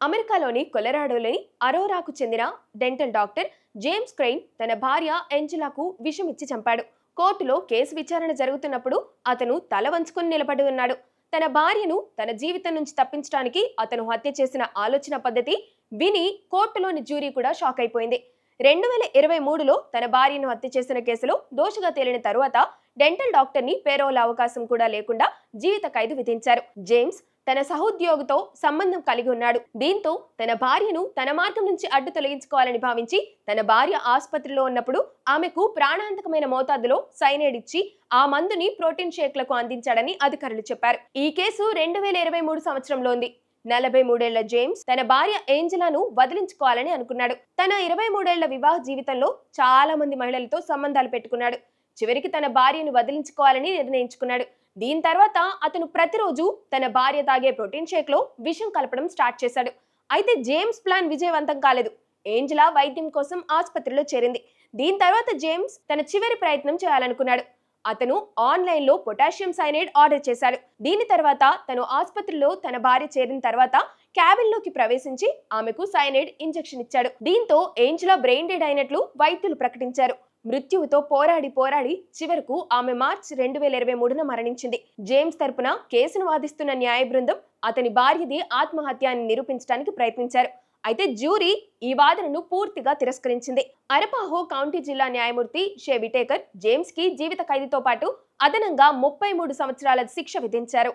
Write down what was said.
అమెరికాలోని కొలరాడోలోని అరోరాకు చెందిన dental doctor James crane తన భార్య ఏంజెలాకు విషం ఇచ్చి చంపాడు. కోర్టులో కేసు విచారణ జరుగుతున్నప్పుడు అతను తల వంచుకొని నిలబడి ఉన్నాడు. తన భార్యను తన జీవితం నుంచి తప్పించడానికి అతను హత్య చేసిన ఆలోచన పద్ధతి విని కోర్టులోని జ్యూరీ కూడా షాక్ అయిపోయింది. 2023లో తన భార్యను హత్య చేసిన కేసులో దోషిగా తేలిన తరువాత డెంటల్ డాక్టర్ ని పేరోల్ అవకాశం కూడా లేకుండా జీవిత ఖైదు విధించారు. జేమ్స్ తన సహోద్యోగితో సంబంధం కలిగి ఉన్నాడు. దీంతో తన భార్యను తన మార్గం నుంచి అడ్డు తొలగించుకోవాలని భావించి తన భార్య ఆసుపత్రిలో ఉన్నప్పుడు ఆమెకు ప్రాణాంతకమైన మోతాదులో సైనైడ్ ఇచ్చి ఆ మందుని ప్రోటీన్ షేక్లకు అందించాడని అధికారులు చెప్పారు. ఈ కేసు 2023 సంవత్సరంలో ఉంది. 43 ఏళ్ల జేమ్స్ తన భార్య ఏంజెలాను వదిలించుకోవాలని అనుకున్నాడు. తన 23 ఏళ్ల వివాహ జీవితంలో చాలా మంది మహిళలతో సంబంధాలు పెట్టుకున్నాడు. చివరికి తన భార్యను వదిలించుకోవాలని నిర్ణయించుకున్నాడు. దీని తర్వాత అతను ప్రతిరోజు తన భార్య తాగే ప్రోటీన్ షేక్ లో విషం కలపడం స్టార్ట్ చేశాడు. అయితే జేమ్స్ ప్లాన్ విజయవంతం కాలేదు. ఏంజెలా వైద్యం కోసం ఆసుపత్రిలో చేరింది. దీని తర్వాత జేమ్స్ తన చివరి ప్రయత్నం చేయాలనుకున్నాడు. అతను ఆన్లైన్ లో పొటాషియం సైనైడ్ ఆర్డర్ చేశాడు. దీని తర్వాత తను ఆసుపత్రిలో తన భార్య చేరిన తర్వాత క్యాబిన్ లోకి ప్రవేశించి ఆమెకు సైనైడ్ ఇంజెక్షన్ ఇచ్చాడు. దీంతో ఏంజెలా బ్రెయిన్ డెడ్ అయినట్లు వైద్యులు ప్రకటించారు. మృత్యువుతో పోరాడి చివరకు ఆమె మార్చి 2023న మరణించింది. జేమ్స్ తరపున కేసును వాదిస్తున్న న్యాయ బృందం అతని భార్యది ఆత్మహత్య అని నిరూపించడానికి ప్రయత్నించారు. అయితే జ్యూరీ ఈ వాదనను పూర్తిగా తిరస్కరించింది. అరపాహో కౌంటీ జిల్లా న్యాయమూర్తి షే విటేకర్ జేమ్స్ కి జీవిత ఖైదుతో పాటు అదనంగా 33 సంవత్సరాల శిక్ష విధించారు.